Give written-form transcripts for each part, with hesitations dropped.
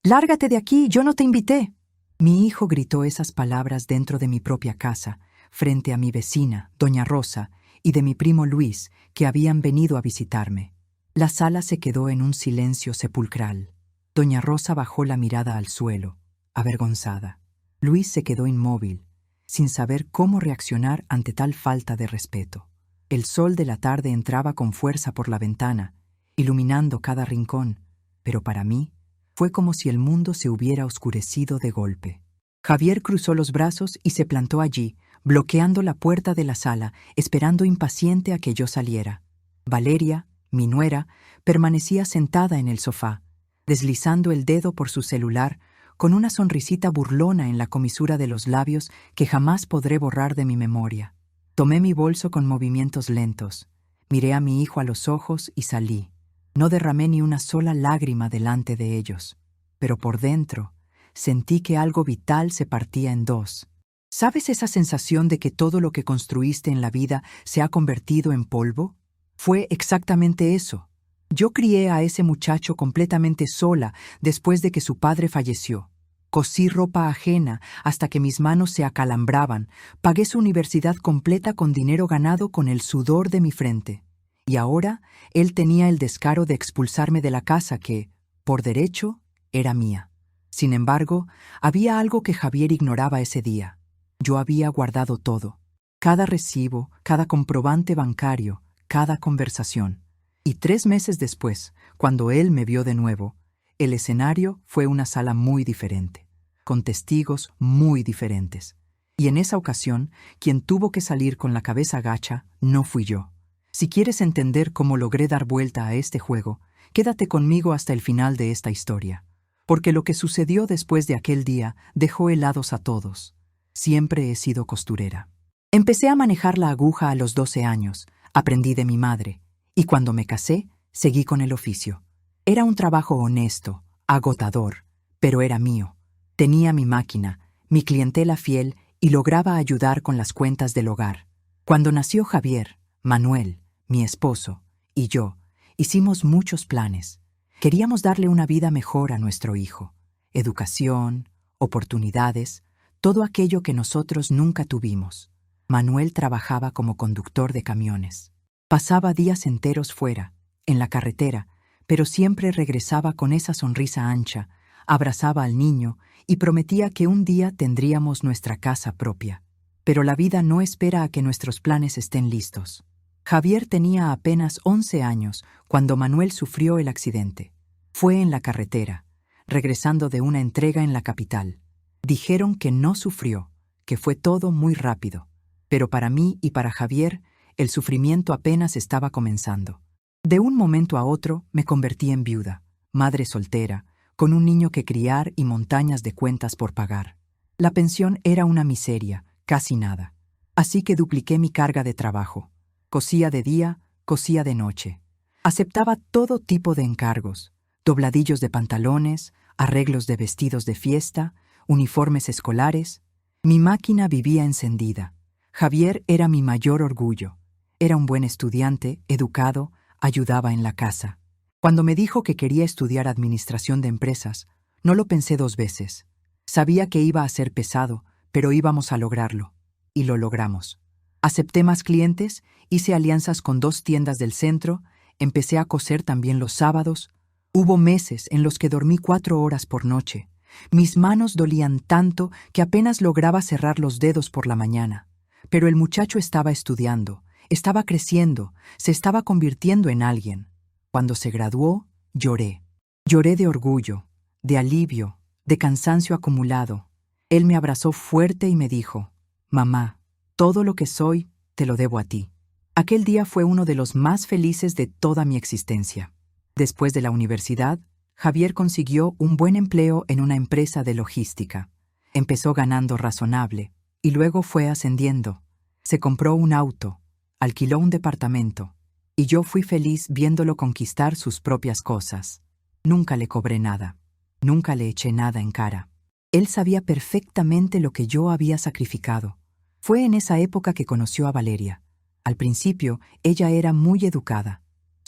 «Lárgate de aquí, yo no te invité». Mi hijo gritó esas palabras dentro de mi propia casa, frente a mi vecina, doña Rosa, y de mi primo Luis, que habían venido a visitarme. La sala se quedó en un silencio sepulcral. Doña Rosa bajó la mirada al suelo, avergonzada. Luis se quedó inmóvil, sin saber cómo reaccionar ante tal falta de respeto. El sol de la tarde entraba con fuerza por la ventana, iluminando cada rincón, pero para mí fue como si el mundo se hubiera oscurecido de golpe. Javier cruzó los brazos y se plantó allí, bloqueando la puerta de la sala, esperando impaciente a que yo saliera. Valeria, mi nuera, permanecía sentada en el sofá, deslizando el dedo por su celular, con una sonrisita burlona en la comisura de los labios que jamás podré borrar de mi memoria. Tomé mi bolso con movimientos lentos, miré a mi hijo a los ojos y salí. No derramé ni una sola lágrima delante de ellos, pero por dentro sentí que algo vital se partía en dos. ¿Sabes esa sensación de que todo lo que construiste en la vida se ha convertido en polvo? Fue exactamente eso. Yo crié a ese muchacho completamente sola después de que su padre falleció. Cosí ropa ajena hasta que mis manos se acalambraban, pagué su universidad completa con dinero ganado con el sudor de mi frente. Y ahora él tenía el descaro de expulsarme de la casa que, por derecho, era mía. Sin embargo, había algo que Javier ignoraba ese día. Yo había guardado todo. Cada recibo, cada comprobante bancario, cada conversación. Y 3 meses después, cuando él me vio de nuevo, el escenario fue una sala muy diferente, con testigos muy diferentes. Y en esa ocasión, quien tuvo que salir con la cabeza gacha no fui yo. Si quieres entender cómo logré dar vuelta a este juego, quédate conmigo hasta el final de esta historia. Porque lo que sucedió después de aquel día dejó helados a todos. Siempre he sido costurera. Empecé a manejar la aguja a los 12 años, aprendí de mi madre, y cuando me casé, seguí con el oficio. Era un trabajo honesto, agotador, pero era mío. Tenía mi máquina, mi clientela fiel y lograba ayudar con las cuentas del hogar. Cuando nació Javier, Manuel, mi esposo, y yo, hicimos muchos planes. Queríamos darle una vida mejor a nuestro hijo. Educación, oportunidades, todo aquello que nosotros nunca tuvimos. Manuel trabajaba como conductor de camiones. Pasaba días enteros fuera, en la carretera, pero siempre regresaba con esa sonrisa ancha, abrazaba al niño y prometía que un día tendríamos nuestra casa propia. Pero la vida no espera a que nuestros planes estén listos. Javier tenía apenas 11 años cuando Manuel sufrió el accidente. Fue en la carretera, regresando de una entrega en la capital. Dijeron que no sufrió, que fue todo muy rápido. Pero para mí y para Javier, el sufrimiento apenas estaba comenzando. De un momento a otro me convertí en viuda, madre soltera, con un niño que criar y montañas de cuentas por pagar. La pensión era una miseria, casi nada. Así que dupliqué mi carga de trabajo. Cosía de día, cosía de noche. Aceptaba todo tipo de encargos, dobladillos de pantalones, arreglos de vestidos de fiesta, uniformes escolares. Mi máquina vivía encendida. Javier era mi mayor orgullo. Era un buen estudiante, educado, ayudaba en la casa. Cuando me dijo que quería estudiar administración de empresas, no lo pensé 2 veces. Sabía que iba a ser pesado, pero íbamos a lograrlo. Y lo logramos. Acepté más clientes, hice alianzas con 2 tiendas del centro, empecé a coser también los sábados. Hubo meses en los que dormí 4 horas por noche. Mis manos dolían tanto que apenas lograba cerrar los dedos por la mañana. Pero el muchacho estaba estudiando, estaba creciendo, se estaba convirtiendo en alguien. Cuando se graduó, lloré. Lloré de orgullo, de alivio, de cansancio acumulado. Él me abrazó fuerte y me dijo: «Mamá, todo lo que soy, te lo debo a ti». Aquel día fue uno de los más felices de toda mi existencia. Después de la universidad, Javier consiguió un buen empleo en una empresa de logística. Empezó ganando razonable y luego fue ascendiendo. Se compró un auto, alquiló un departamento y yo fui feliz viéndolo conquistar sus propias cosas. Nunca le cobré nada, nunca le eché nada en cara. Él sabía perfectamente lo que yo había sacrificado. Fue en esa época que conoció a Valeria. Al principio, ella era muy educada.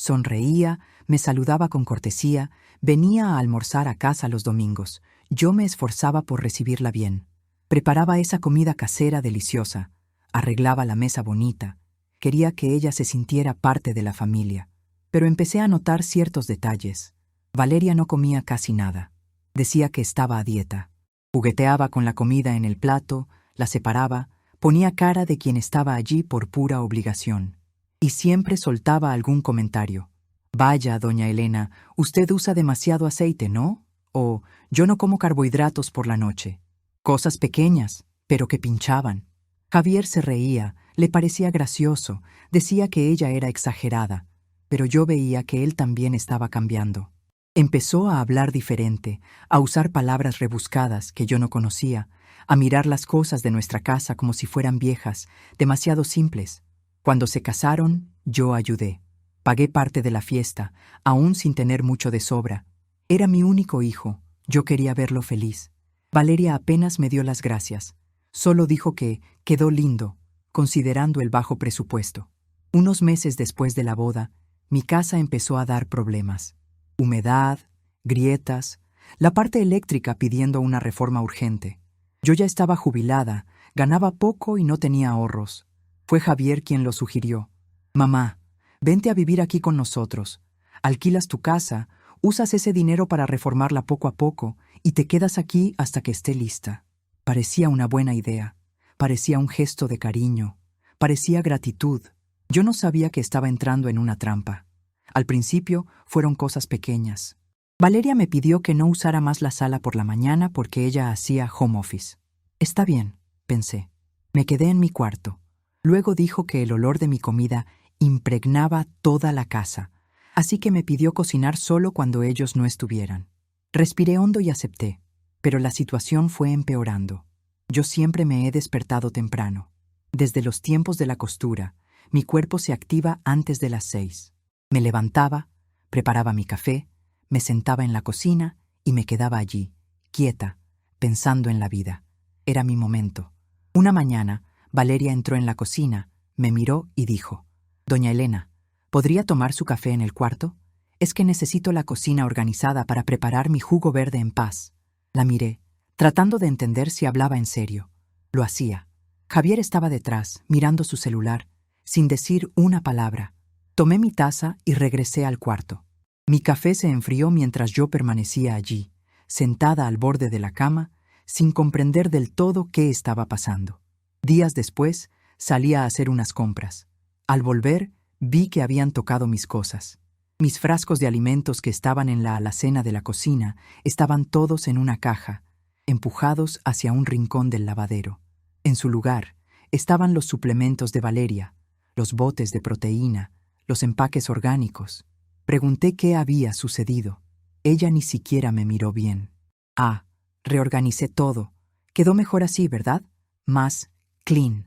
Sonreía, me saludaba con cortesía, venía a almorzar a casa los domingos. Yo me esforzaba por recibirla bien. Preparaba esa comida casera deliciosa, arreglaba la mesa bonita. Quería que ella se sintiera parte de la familia. Pero empecé a notar ciertos detalles. Valeria no comía casi nada. Decía que estaba a dieta. Jugueteaba con la comida en el plato, la separaba, ponía cara de quien estaba allí por pura obligación. Y siempre soltaba algún comentario. «Vaya, doña Elena, usted usa demasiado aceite, ¿no?» O «Yo no como carbohidratos por la noche». Cosas pequeñas, pero que pinchaban. Javier se reía, le parecía gracioso, decía que ella era exagerada, pero yo veía que él también estaba cambiando. Empezó a hablar diferente, a usar palabras rebuscadas que yo no conocía, a mirar las cosas de nuestra casa como si fueran viejas, demasiado simples. Cuando se casaron, yo ayudé. Pagué parte de la fiesta, aún sin tener mucho de sobra. Era mi único hijo, yo quería verlo feliz. Valeria apenas me dio las gracias. Solo dijo que quedó lindo, considerando el bajo presupuesto. Unos meses después de la boda, mi casa empezó a dar problemas. Humedad, grietas, la parte eléctrica pidiendo una reforma urgente. Yo ya estaba jubilada, ganaba poco y no tenía ahorros. Fue Javier quien lo sugirió. «Mamá, vente a vivir aquí con nosotros. Alquilas tu casa, usas ese dinero para reformarla poco a poco y te quedas aquí hasta que esté lista». Parecía una buena idea, parecía un gesto de cariño, parecía gratitud. Yo no sabía que estaba entrando en una trampa. Al principio fueron cosas pequeñas. Valeria me pidió que no usara más la sala por la mañana porque ella hacía home office. Está bien, pensé. Me quedé en mi cuarto. Luego dijo que el olor de mi comida impregnaba toda la casa, así que me pidió cocinar solo cuando ellos no estuvieran. Respiré hondo y acepté, pero la situación fue empeorando. Yo siempre me he despertado temprano. Desde los tiempos de la costura, mi cuerpo se activa antes de las 6. Me levantaba, preparaba mi café, me sentaba en la cocina y me quedaba allí, quieta, pensando en la vida. Era mi momento. Una mañana, Valeria entró en la cocina, me miró y dijo: «Doña Elena, ¿podría tomar su café en el cuarto? Es que necesito la cocina organizada para preparar mi jugo verde en paz». La miré, tratando de entender si hablaba en serio. Lo hacía. Javier estaba detrás, mirando su celular, sin decir una palabra. Tomé mi taza y regresé al cuarto. Mi café se enfrió mientras yo permanecía allí, sentada al borde de la cama, sin comprender del todo qué estaba pasando. Días después, salí a hacer unas compras. Al volver, vi que habían tocado mis cosas. Mis frascos de alimentos que estaban en la alacena de la cocina estaban todos en una caja, empujados hacia un rincón del lavadero. En su lugar estaban los suplementos de Valeria, los botes de proteína, los empaques orgánicos. Pregunté qué había sucedido. Ella ni siquiera me miró bien. «Ah, reorganicé todo. Quedó mejor así, ¿verdad? Más clean.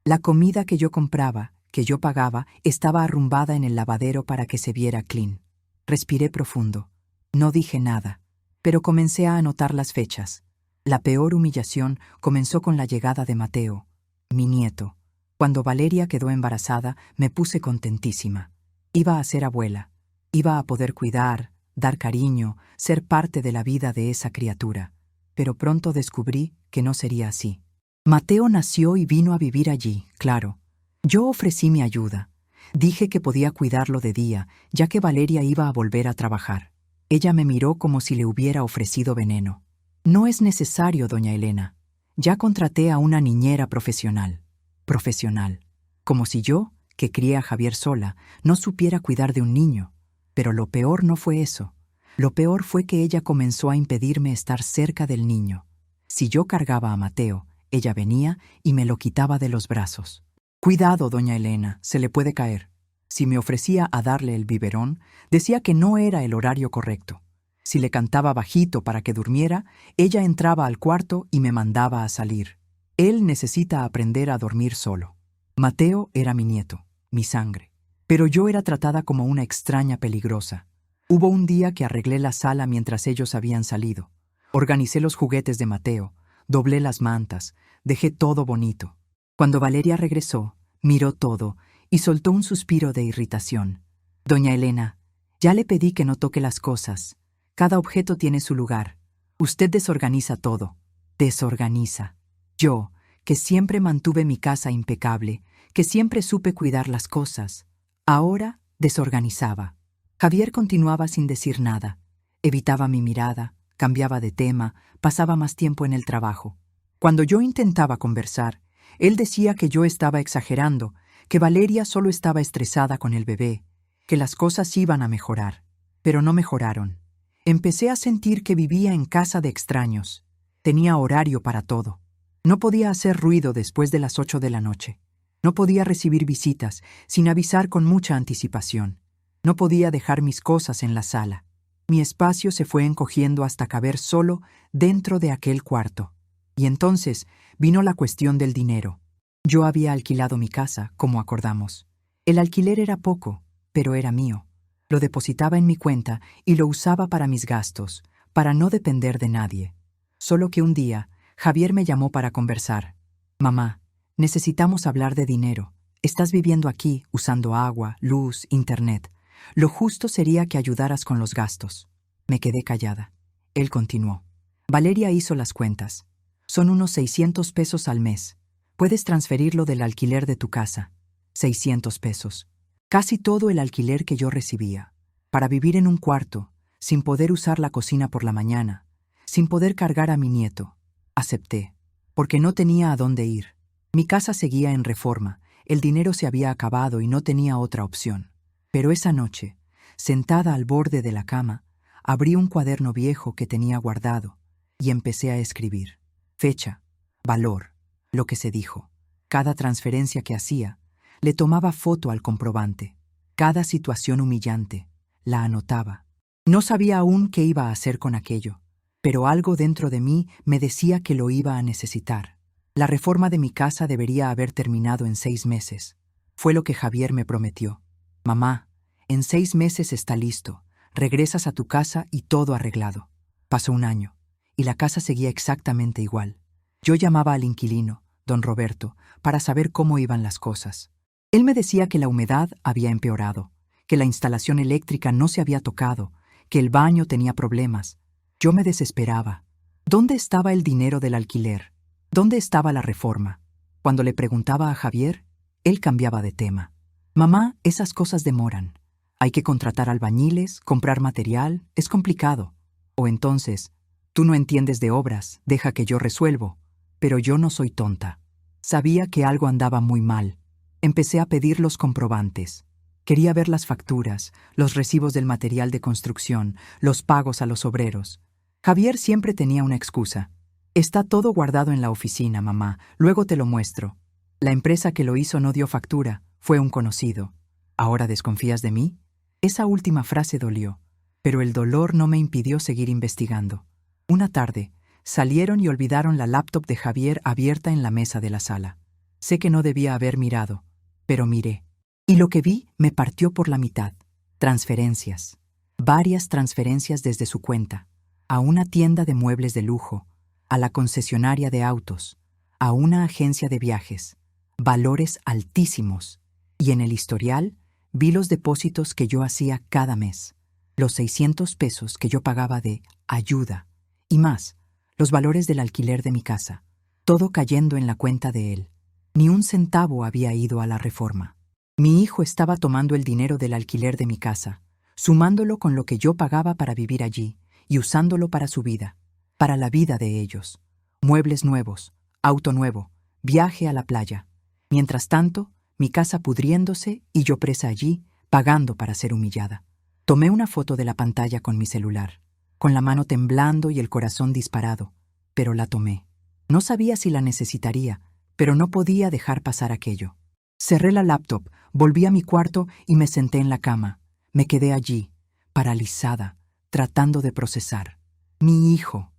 La comida que yo compraba, que yo pagaba, estaba arrumbada en el lavadero para que se viera clean». Respiré profundo. No dije nada, pero comencé a anotar las fechas. La peor humillación comenzó con la llegada de Mateo, mi nieto. Cuando Valeria quedó embarazada, me puse contentísima. Iba a ser abuela. Iba a poder cuidar, dar cariño, ser parte de la vida de esa criatura. Pero pronto descubrí que no sería así. Mateo nació y vino a vivir allí, claro. Yo ofrecí mi ayuda. Dije que podía cuidarlo de día, ya que Valeria iba a volver a trabajar. Ella me miró como si le hubiera ofrecido veneno. «No es necesario, doña Elena. Ya contraté a una niñera profesional». Profesional. Como si yo, que crié a Javier sola, no supiera cuidar de un niño. Pero lo peor no fue eso. Lo peor fue que ella comenzó a impedirme estar cerca del niño. Si yo cargaba a Mateo, ella venía y me lo quitaba de los brazos. «Cuidado, doña Elena, se le puede caer». Si me ofrecía a darle el biberón, decía que no era el horario correcto. Si le cantaba bajito para que durmiera, ella entraba al cuarto y me mandaba a salir. Él necesita aprender a dormir solo. Mateo era mi nieto, mi sangre. Pero yo era tratada como una extraña peligrosa. Hubo un día que arreglé la sala mientras ellos habían salido. Organicé los juguetes de Mateo, doblé las mantas, dejé todo bonito. Cuando Valeria regresó, miró todo y soltó un suspiro de irritación. Doña Elena, ya le pedí que no toque las cosas. Cada objeto tiene su lugar. Usted desorganiza todo. Desorganiza. Yo, que siempre mantuve mi casa impecable, que siempre supe cuidar las cosas, ahora desorganizaba. Javier continuaba sin decir nada. Evitaba mi mirada, cambiaba de tema, pasaba más tiempo en el trabajo. Cuando yo intentaba conversar, él decía que yo estaba exagerando, que Valeria solo estaba estresada con el bebé, que las cosas iban a mejorar. Pero no mejoraron. Empecé a sentir que vivía en casa de extraños. Tenía horario para todo. No podía hacer ruido después de las 8 de la noche. No podía recibir visitas sin avisar con mucha anticipación. No podía dejar mis cosas en la sala. Mi espacio se fue encogiendo hasta caber solo dentro de aquel cuarto. Y entonces vino la cuestión del dinero. Yo había alquilado mi casa, como acordamos. El alquiler era poco, pero era mío. Lo depositaba en mi cuenta y lo usaba para mis gastos, para no depender de nadie. Solo que un día, Javier me llamó para conversar. Mamá, necesitamos hablar de dinero. Estás viviendo aquí, usando agua, luz, internet. Lo justo sería que ayudaras con los gastos. Me quedé callada. Él continuó. Valeria hizo las cuentas. Son unos 600 pesos al mes. Puedes transferirlo del alquiler de tu casa. 600 pesos. Casi todo el alquiler que yo recibía. Para vivir en un cuarto, sin poder usar la cocina por la mañana, sin poder cargar a mi nieto. Acepté, porque no tenía a dónde ir. Mi casa seguía en reforma, el dinero se había acabado y no tenía otra opción. Pero esa noche, sentada al borde de la cama, abrí un cuaderno viejo que tenía guardado y empecé a escribir. Fecha, valor, lo que se dijo. Cada transferencia que hacía, le tomaba foto al comprobante. Cada situación humillante, la anotaba. No sabía aún qué iba a hacer con aquello, pero algo dentro de mí me decía que lo iba a necesitar. La reforma de mi casa debería haber terminado en 6 meses. Fue lo que Javier me prometió. Mamá, en 6 meses está listo. Regresas a tu casa y todo arreglado. Pasó un año, y la casa seguía exactamente igual. Yo llamaba al inquilino, don Roberto, para saber cómo iban las cosas. Él me decía que la humedad había empeorado, que la instalación eléctrica no se había tocado, que el baño tenía problemas. Yo me desesperaba. ¿Dónde estaba el dinero del alquiler? ¿Dónde estaba la reforma? Cuando le preguntaba a Javier, él cambiaba de tema. Mamá, esas cosas demoran. Hay que contratar albañiles, comprar material, es complicado. O entonces, tú no entiendes de obras, deja que yo resuelvo. Pero yo no soy tonta. Sabía que algo andaba muy mal. Empecé a pedir los comprobantes. Quería ver las facturas, los recibos del material de construcción, los pagos a los obreros. Javier siempre tenía una excusa. Está todo guardado en la oficina, mamá, luego te lo muestro. La empresa que lo hizo no dio factura, fue un conocido. ¿Ahora desconfías de mí? Esa última frase dolió, pero el dolor no me impidió seguir investigando. Una tarde, salieron y olvidaron la laptop de Javier abierta en la mesa de la sala. Sé que no debía haber mirado, pero miré. Y lo que vi me partió por la mitad. Transferencias. Varias transferencias desde su cuenta. A una tienda de muebles de lujo, a la concesionaria de autos, a una agencia de viajes. Valores altísimos. Y en el historial vi los depósitos que yo hacía cada mes. Los 600 pesos que yo pagaba de ayuda. Y más, los valores del alquiler de mi casa. Todo cayendo en la cuenta de él. Ni un centavo había ido a la reforma. Mi hijo estaba tomando el dinero del alquiler de mi casa, sumándolo con lo que yo pagaba para vivir allí y usándolo para su vida, para la vida de ellos. Muebles nuevos, auto nuevo, viaje a la playa. Mientras tanto, mi casa pudriéndose y yo presa allí, pagando para ser humillada. Tomé una foto de la pantalla con mi celular, con la mano temblando y el corazón disparado, pero la tomé. No sabía si la necesitaría, pero no podía dejar pasar aquello. Cerré la laptop, volví a mi cuarto y me senté en la cama. Me quedé allí, paralizada, tratando de procesar. Mi hijo,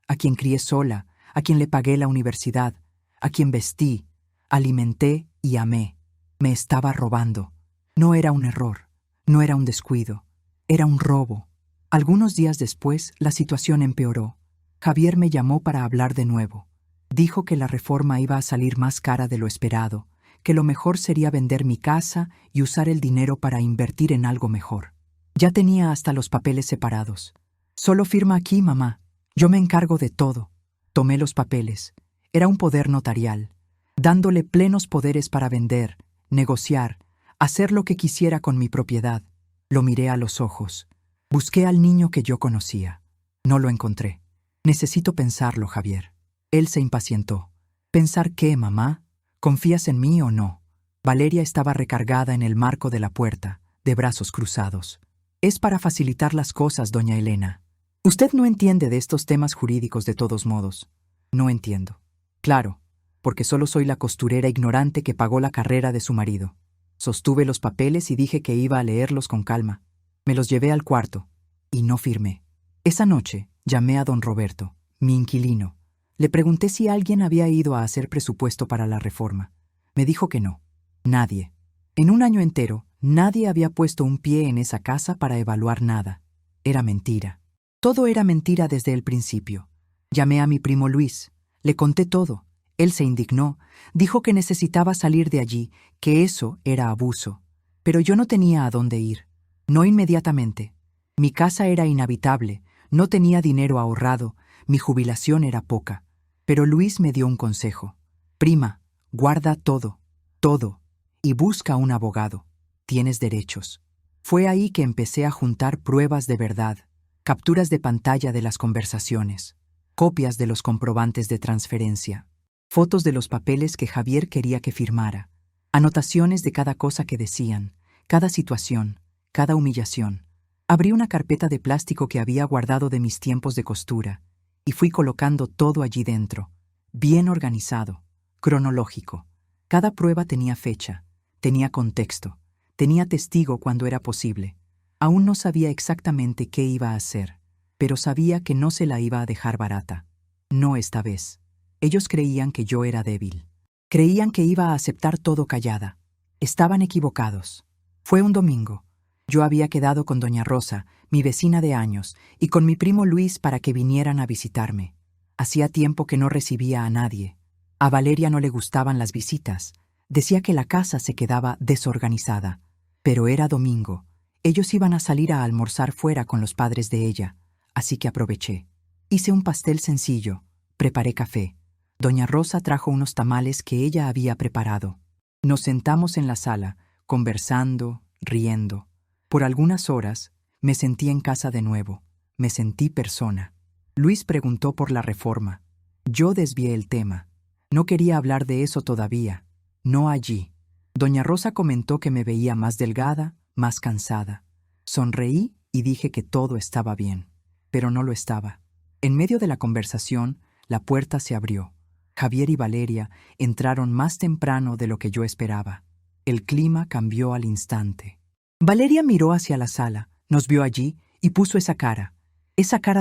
a quien crié sola, a quien le pagué la universidad, a quien vestí, alimenté y amé. Me estaba robando. No era un error, no era un descuido, era un robo. Algunos días después, la situación empeoró. Javier me llamó para hablar de nuevo. Dijo que la reforma iba a salir más cara de lo esperado, que lo mejor sería vender mi casa y usar el dinero para invertir en algo mejor. Ya tenía hasta los papeles separados. Solo firma aquí, mamá. Yo me encargo de todo. Tomé los papeles. Era un poder notarial, dándole plenos poderes para vender, negociar, hacer lo que quisiera con mi propiedad. Lo miré a los ojos. Busqué al niño que yo conocía. No lo encontré. Necesito pensarlo, Javier. Él se impacientó. ¿Pensar qué, mamá? ¿Confías en mí o no? Valeria estaba recargada en el marco de la puerta, de brazos cruzados. Es para facilitar las cosas, doña Elena. Usted no entiende de estos temas jurídicos de todos modos. No entiendo. Claro, porque solo soy la costurera ignorante que pagó la carrera de su marido. Sostuve los papeles y dije que iba a leerlos con calma. Me los llevé al cuarto y no firmé. Esa noche llamé a don Roberto, mi inquilino. Le pregunté si alguien había ido a hacer presupuesto para la reforma. Me dijo que no. Nadie. En un año entero, nadie había puesto un pie en esa casa para evaluar nada. Era mentira. Todo era mentira desde el principio. Llamé a mi primo Luis. Le conté todo. Él se indignó. Dijo que necesitaba salir de allí, que eso era abuso. Pero yo no tenía a dónde ir. No inmediatamente. Mi casa era inhabitable. No tenía dinero ahorrado. Mi jubilación era poca. Pero Luis me dio un consejo. Prima, guarda todo, todo, y busca un abogado. Tienes derechos. Fue ahí que empecé a juntar pruebas de verdad, capturas de pantalla de las conversaciones, copias de los comprobantes de transferencia, fotos de los papeles que Javier quería que firmara, anotaciones de cada cosa que decían, cada situación, cada humillación. Abrí una carpeta de plástico que había guardado de mis tiempos de costura y fui colocando todo allí dentro, bien organizado, cronológico. Cada prueba tenía fecha, tenía contexto, tenía testigo cuando era posible. Aún no sabía exactamente qué iba a hacer, pero sabía que no se la iba a dejar barata. No esta vez. Ellos creían que yo era débil. Creían que iba a aceptar todo callada. Estaban equivocados. Fue un domingo. Yo había quedado con doña Rosa, mi vecina de años, y con mi primo Luis para que vinieran a visitarme. Hacía tiempo que no recibía a nadie. A Valeria no le gustaban las visitas. Decía que la casa se quedaba desorganizada. Pero era domingo. Ellos iban a salir a almorzar fuera con los padres de ella, así que aproveché. Hice un pastel sencillo, preparé café. Doña Rosa trajo unos tamales que ella había preparado. Nos sentamos en la sala, conversando, riendo. Por algunas horas me sentí en casa de nuevo, me sentí persona. Luis preguntó por la reforma. Yo desvié el tema. No quería hablar de eso todavía, no allí. Doña Rosa comentó que me veía más delgada, más cansada. Sonreí y dije que todo estaba bien, pero no lo estaba. En medio de la conversación, la puerta se abrió. Javier y Valeria entraron más temprano de lo que yo esperaba. El clima cambió al instante. Valeria miró hacia la sala, nos vio allí y puso esa cara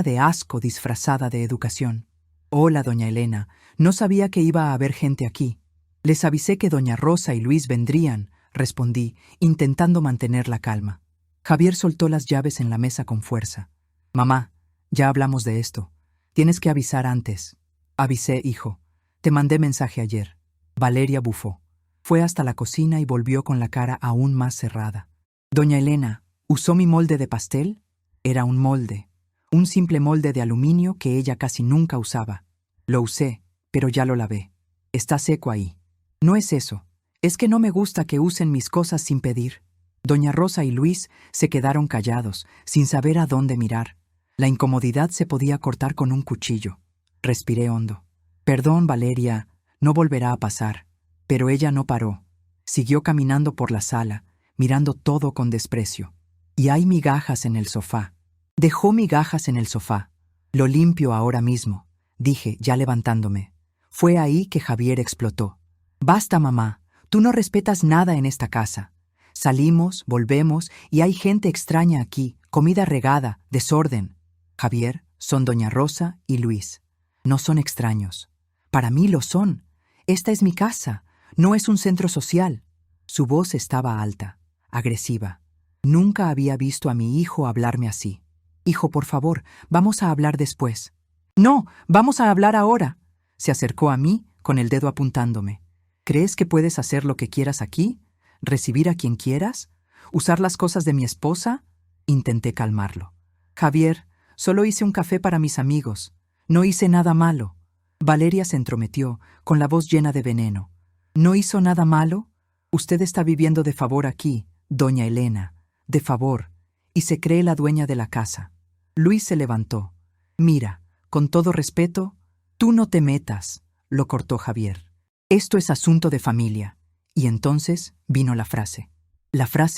de asco disfrazada de educación. Hola, doña Elena, no sabía que iba a haber gente aquí. Les avisé que doña Rosa y Luis vendrían, respondí, intentando mantener la calma. Javier soltó las llaves en la mesa con fuerza. Mamá, ya hablamos de esto. Tienes que avisar antes. Avisé, hijo. Te mandé mensaje ayer. Valeria bufó. Fue hasta la cocina y volvió con la cara aún más cerrada. Doña Elena, ¿usó mi molde de pastel? Era un molde. Un simple molde de aluminio que ella casi nunca usaba. Lo usé, pero ya lo lavé. Está seco ahí. No es eso. Es que no me gusta que usen mis cosas sin pedir. Doña Rosa y Luis se quedaron callados, sin saber a dónde mirar. La incomodidad se podía cortar con un cuchillo. Respiré hondo. Perdón, Valeria, no volverá a pasar. Pero ella no paró. Siguió caminando por la sala, mirando todo con desprecio. Y hay migajas en el sofá. Dejó migajas en el sofá. Lo limpio ahora mismo, dije, ya levantándome. Fue ahí que Javier explotó. Basta, mamá, tú no respetas nada en esta casa. Salimos, volvemos y hay gente extraña aquí, comida regada, desorden. Javier, son doña Rosa y Luis. No son extraños. Para mí lo son. Esta es mi casa, no es un centro social. Su voz estaba alta, agresiva. Nunca había visto a mi hijo hablarme así. Hijo, por favor, vamos a hablar después. No, vamos a hablar ahora. Se acercó a mí con el dedo apuntándome. ¿Crees que puedes hacer lo que quieras aquí? ¿Recibir a quien quieras? ¿Usar las cosas de mi esposa? Intenté calmarlo. Javier, solo hice un café para mis amigos. No hice nada malo. Valeria se entrometió, con la voz llena de veneno. ¿No hizo nada malo? Usted está viviendo de favor aquí, doña Elena, de favor, y se cree la dueña de la casa. Luis se levantó. Mira, con todo respeto, tú no te metas, lo cortó Javier. Esto es asunto de familia. Y entonces vino la frase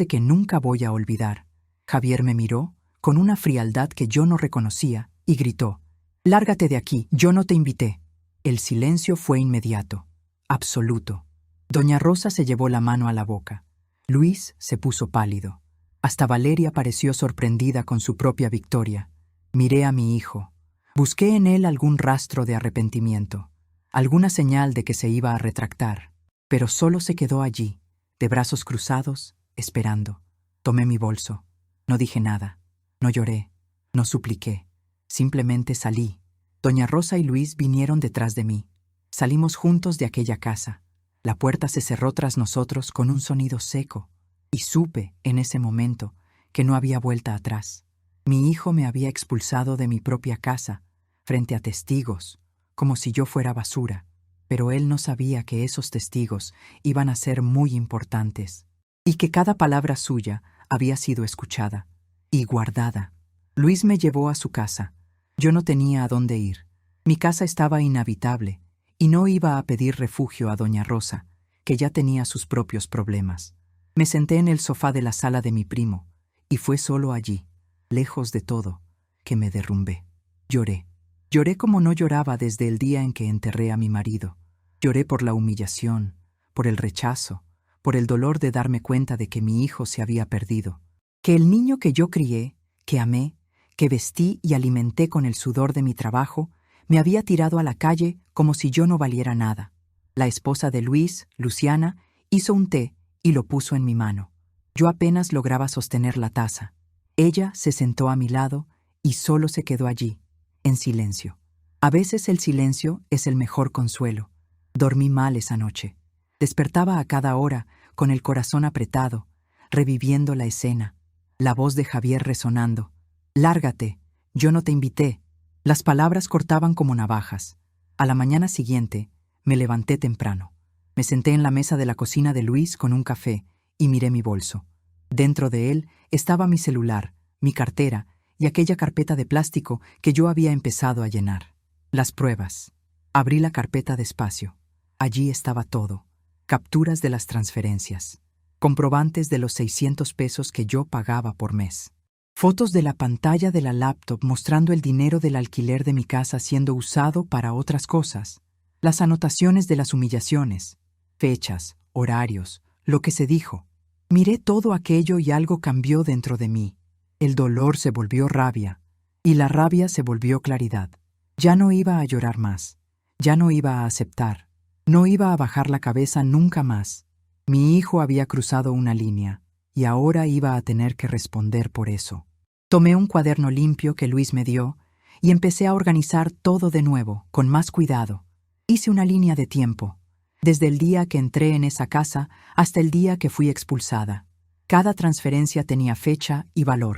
que nunca voy a olvidar. Javier me miró, con una frialdad que yo no reconocía, y gritó: «Lárgate de aquí, yo no te invité». El silencio fue inmediato, absoluto. Doña Rosa se llevó la mano a la boca. Luis se puso pálido. Hasta Valeria pareció sorprendida con su propia victoria. Miré a mi hijo. Busqué en él algún rastro de arrepentimiento, alguna señal de que se iba a retractar, pero solo se quedó allí, de brazos cruzados, esperando. Tomé mi bolso. No dije nada. No lloré. No supliqué. Simplemente salí. Doña Rosa y Luis vinieron detrás de mí. Salimos juntos de aquella casa. La puerta se cerró tras nosotros con un sonido seco, y supe, en ese momento, que no había vuelta atrás. Mi hijo me había expulsado de mi propia casa, frente a testigos, como si yo fuera basura, pero él no sabía que esos testigos iban a ser muy importantes, y que cada palabra suya había sido escuchada y guardada. Luis me llevó a su casa. Yo no tenía a dónde ir. Mi casa estaba inhabitable, y no iba a pedir refugio a doña Rosa, que ya tenía sus propios problemas. Me senté en el sofá de la sala de mi primo, y fue solo allí, lejos de todo, que me derrumbé. Lloré. Lloré como no lloraba desde el día en que enterré a mi marido. Lloré por la humillación, por el rechazo, por el dolor de darme cuenta de que mi hijo se había perdido, que el niño que yo crié, que amé, que vestí y alimenté con el sudor de mi trabajo, me había tirado a la calle como si yo no valiera nada. La esposa de Luis, Luciana, hizo un té y lo puso en mi mano. Yo apenas lograba sostener la taza. Ella se sentó a mi lado y solo se quedó allí, en silencio. A veces el silencio es el mejor consuelo. Dormí mal esa noche. Despertaba a cada hora, con el corazón apretado, reviviendo la escena, la voz de Javier resonando. «Lárgate, yo no te invité». Las palabras cortaban como navajas. A la mañana siguiente, me levanté temprano. Me senté en la mesa de la cocina de Luis con un café y miré mi bolso. Dentro de él estaba mi celular, mi cartera y aquella carpeta de plástico que yo había empezado a llenar. Las pruebas. Abrí la carpeta despacio. Allí estaba todo. Capturas de las transferencias. Comprobantes de los 600 pesos que yo pagaba por mes. Fotos de la pantalla de la laptop mostrando el dinero del alquiler de mi casa siendo usado para otras cosas. Las anotaciones de las humillaciones. Fechas, horarios, lo que se dijo. Miré todo aquello y algo cambió dentro de mí. El dolor se volvió rabia, y la rabia se volvió claridad. Ya no iba a llorar más. Ya no iba a aceptar. No iba a bajar la cabeza nunca más. Mi hijo había cruzado una línea, y ahora iba a tener que responder por eso. Tomé un cuaderno limpio que Luis me dio y empecé a organizar todo de nuevo, con más cuidado. Hice una línea de tiempo, desde el día que entré en esa casa hasta el día que fui expulsada. Cada transferencia tenía fecha y valor.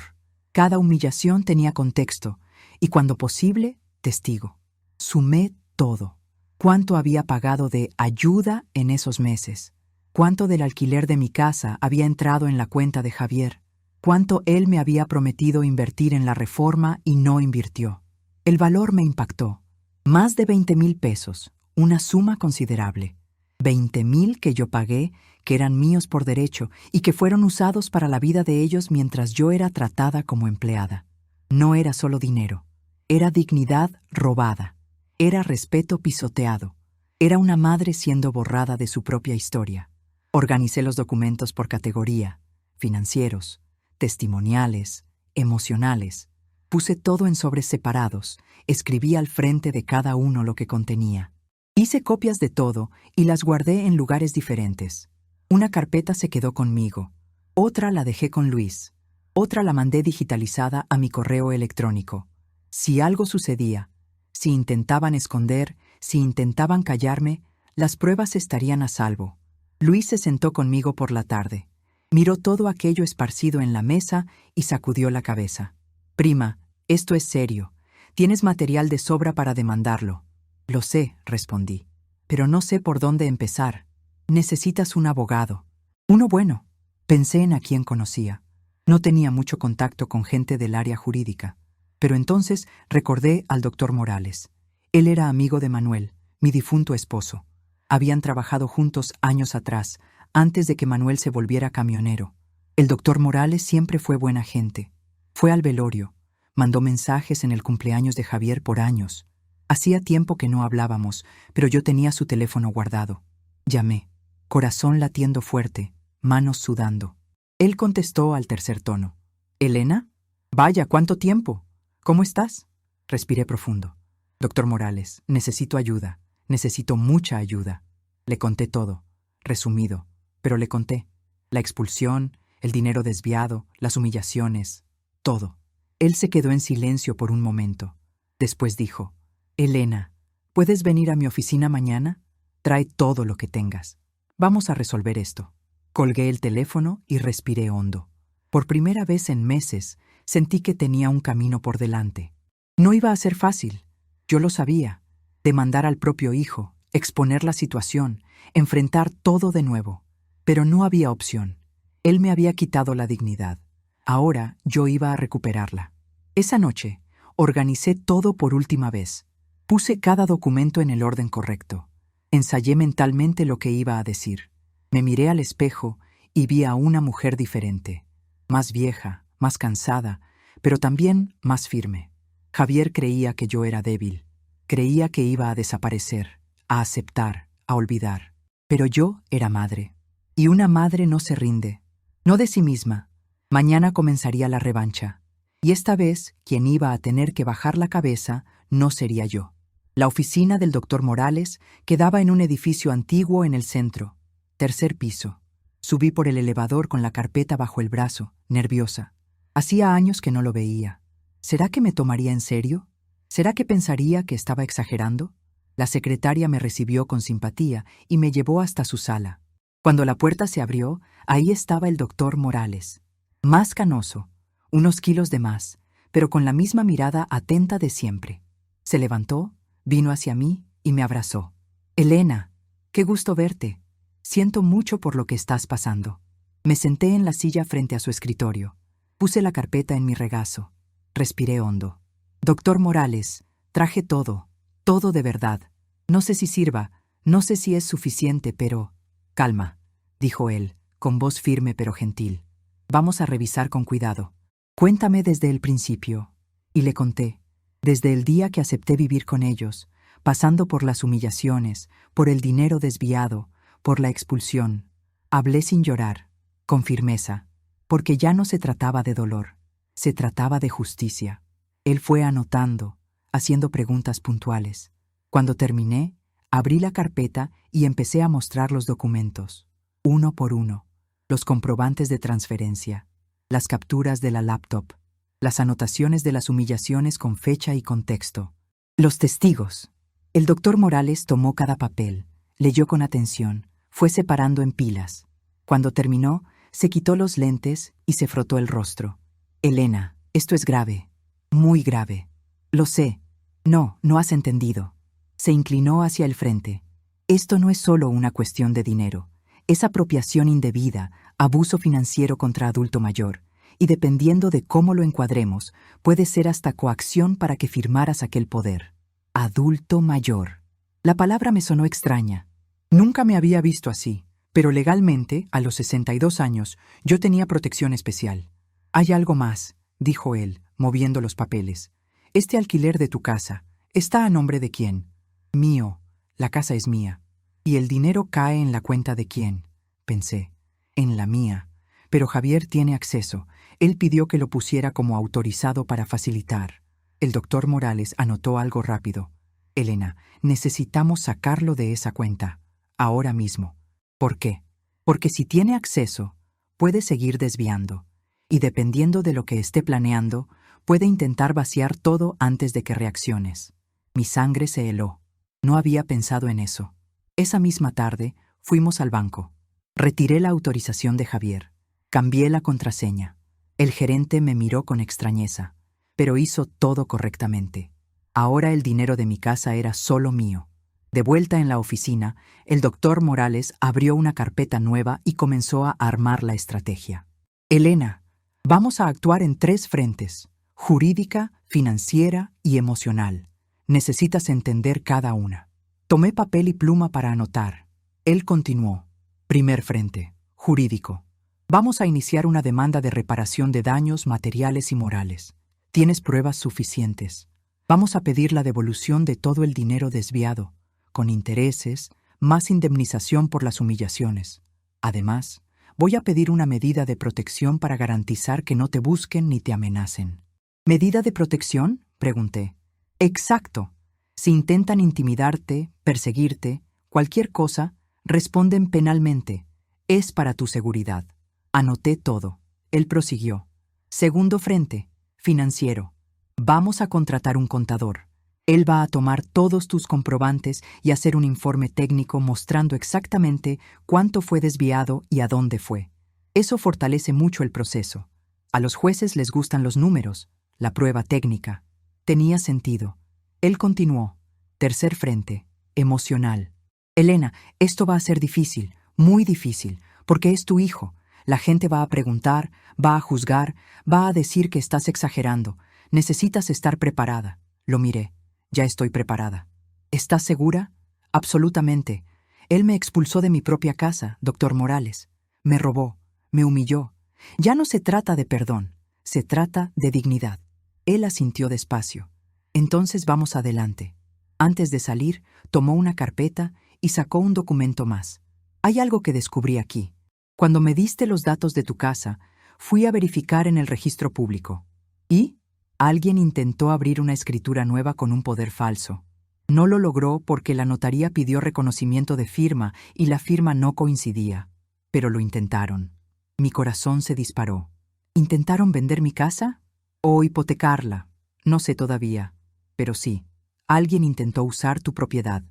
Cada humillación tenía contexto y, cuando posible, testigo. Sumé todo. Cuánto había pagado de ayuda en esos meses. Cuánto del alquiler de mi casa había entrado en la cuenta de Javier. Cuánto él me había prometido invertir en la reforma y no invirtió. El valor me impactó. Más de 20,000 pesos, una suma considerable. 20,000 que yo pagué, que eran míos por derecho y que fueron usados para la vida de ellos mientras yo era tratada como empleada. No era solo dinero, era dignidad robada, era respeto pisoteado, era una madre siendo borrada de su propia historia. Organicé los documentos por categoría: financieros, testimoniales, emocionales. Puse todo en sobres separados, escribí al frente de cada uno lo que contenía. Hice copias de todo y las guardé en lugares diferentes. Una carpeta se quedó conmigo, otra la dejé con Luis, otra la mandé digitalizada a mi correo electrónico. Si algo sucedía, si intentaban esconder, si intentaban callarme, Las pruebas estarían a salvo. Luis se sentó conmigo por la tarde. Miró todo aquello esparcido en la mesa y sacudió la cabeza. Prima, esto es serio. Tienes material de sobra para demandarlo. Lo sé, respondí. Pero no sé por dónde empezar. Necesitas un abogado. Uno bueno. Pensé en a quien conocía. No tenía mucho contacto con gente del área jurídica. Pero entonces recordé al doctor Morales. Él era amigo de Manuel, mi difunto esposo. Habían trabajado juntos años atrás, antes de que Manuel se volviera camionero. El doctor Morales siempre fue buena gente. Fue al velorio. Mandó mensajes en el cumpleaños de Javier por años. Hacía tiempo que no hablábamos, pero yo tenía su teléfono guardado. Llamé, corazón latiendo fuerte, manos sudando. Él contestó al tercer tono. «¿Elena? Vaya, ¿cuánto tiempo? ¿Cómo estás?» Respiré profundo. «Doctor Morales, necesito ayuda. Necesito mucha ayuda». Le conté todo, resumido, pero le conté. La expulsión, el dinero desviado, las humillaciones, todo. Él se quedó en silencio por un momento. Después dijo, «Elena, ¿puedes venir a mi oficina mañana? Trae todo lo que tengas. Vamos a resolver esto». Colgué el teléfono y respiré hondo. Por primera vez en meses, sentí que tenía un camino por delante. No iba a ser fácil. Yo lo sabía. Demandar al propio hijo, exponer la situación, enfrentar todo de nuevo. Pero no había opción. Él me había quitado la dignidad. Ahora yo iba a recuperarla. Esa noche, organicé todo por última vez. Puse cada documento en el orden correcto. Ensayé mentalmente lo que iba a decir. Me miré al espejo y vi a una mujer diferente. Más vieja, más cansada, pero también más firme. Javier creía que yo era débil. Creía que iba a desaparecer, a aceptar, a olvidar. Pero yo era madre. Y una madre no se rinde. No de sí misma. Mañana comenzaría la revancha. Y esta vez, quien iba a tener que bajar la cabeza no sería yo. La oficina del doctor Morales quedaba en un edificio antiguo en el centro. Tercer piso. Subí por el elevador con la carpeta bajo el brazo, nerviosa. Hacía años que no lo veía. ¿Será que me tomaría en serio? ¿Será que pensaría que estaba exagerando? La secretaria me recibió con simpatía y me llevó hasta su sala. Cuando la puerta se abrió, ahí estaba el doctor Morales. Más canoso, unos kilos de más, pero con la misma mirada atenta de siempre. Se levantó, vino hacia mí y me abrazó. «Elena, qué gusto verte. Siento mucho por lo que estás pasando». Me senté en la silla frente a su escritorio. Puse la carpeta en mi regazo. Respiré hondo. «Doctor Morales, traje todo, todo de verdad. No sé si sirva, no sé si es suficiente, pero...» «Calma», dijo él, con voz firme pero gentil. «Vamos a revisar con cuidado. Cuéntame desde el principio». Y le conté, desde el día que acepté vivir con ellos, pasando por las humillaciones, por el dinero desviado, por la expulsión. Hablé sin llorar, con firmeza, porque ya no se trataba de dolor, se trataba de justicia. Él fue anotando, haciendo preguntas puntuales. Cuando terminé, abrí la carpeta y empecé a mostrar los documentos, uno por uno, los comprobantes de transferencia, las capturas de la laptop, las anotaciones de las humillaciones con fecha y contexto, los testigos. El doctor Morales tomó cada papel, leyó con atención, fue separando en pilas. Cuando terminó, se quitó los lentes y se frotó el rostro. «Elena, esto es grave, muy grave. Lo sé. No, no has entendido». Se inclinó hacia el frente. «Esto no es solo una cuestión de dinero. Es apropiación indebida, abuso financiero contra adulto mayor. Y dependiendo de cómo lo encuadremos, puede ser hasta coacción para que firmaras aquel poder». Adulto mayor. La palabra me sonó extraña. Nunca me había visto así, pero legalmente, a los 62 años, yo tenía protección especial. «Hay algo más», dijo él, moviendo los papeles. «Este alquiler de tu casa, ¿está a nombre de quién?» «Mío. La casa es mía». «¿Y el dinero cae en la cuenta de quién?» Pensé. «En la mía. Pero Javier tiene acceso. Él pidió que lo pusiera como autorizado para facilitar». El doctor Morales anotó algo rápido. «Elena, necesitamos sacarlo de esa cuenta. Ahora mismo». «¿Por qué?» «Porque si tiene acceso, puede seguir desviando. Y dependiendo de lo que esté planeando, puede intentar vaciar todo antes de que reacciones». Mi sangre se heló. No había pensado en eso. Esa misma tarde fuimos al banco. Retiré la autorización de Javier. Cambié la contraseña. El gerente me miró con extrañeza, pero hizo todo correctamente. Ahora el dinero de mi casa era solo mío. De vuelta en la oficina, el doctor Morales abrió una carpeta nueva y comenzó a armar la estrategia. Elena, vamos a actuar en 3 frentes: jurídica, financiera y emocional. Necesitas entender cada una. Tomé papel y pluma para anotar. Él continuó. Primer frente, jurídico. Vamos a iniciar una demanda de reparación de daños materiales y morales. Tienes pruebas suficientes. Vamos a pedir la devolución de todo el dinero desviado, con intereses, más indemnización por las humillaciones. Además, voy a pedir una medida de protección para garantizar que no te busquen ni te amenacen. ¿Medida de protección?, pregunté. Exacto. Si intentan intimidarte, perseguirte, cualquier cosa, responden penalmente. Es para tu seguridad. Anoté todo. Él prosiguió. Segundo frente, financiero. Vamos a contratar un contador. Él va a tomar todos tus comprobantes y hacer un informe técnico mostrando exactamente cuánto fue desviado y a dónde fue. Eso fortalece mucho el proceso. A los jueces les gustan los números, la prueba técnica. Tenía sentido. Él continuó. Tercer frente, emocional. Elena, esto va a ser difícil, muy difícil, porque es tu hijo. La gente va a preguntar, va a juzgar, va a decir que estás exagerando. Necesitas estar preparada. Lo miré. Ya estoy preparada. ¿Estás segura? Absolutamente. Él me expulsó de mi propia casa, doctor Morales. Me robó, me humilló. Ya no se trata de perdón, se trata de dignidad. Él asintió despacio. Entonces vamos adelante. Antes de salir, tomó una carpeta y sacó un documento más. Hay algo que descubrí aquí. Cuando me diste los datos de tu casa, fui a verificar en el registro público. ¿Y? Alguien intentó abrir una escritura nueva con un poder falso. No lo logró porque la notaría pidió reconocimiento de firma y la firma no coincidía. Pero lo intentaron. Mi corazón se disparó. ¿Intentaron vender mi casa? ¿O hipotecarla? No sé todavía. Pero sí, alguien intentó usar tu propiedad.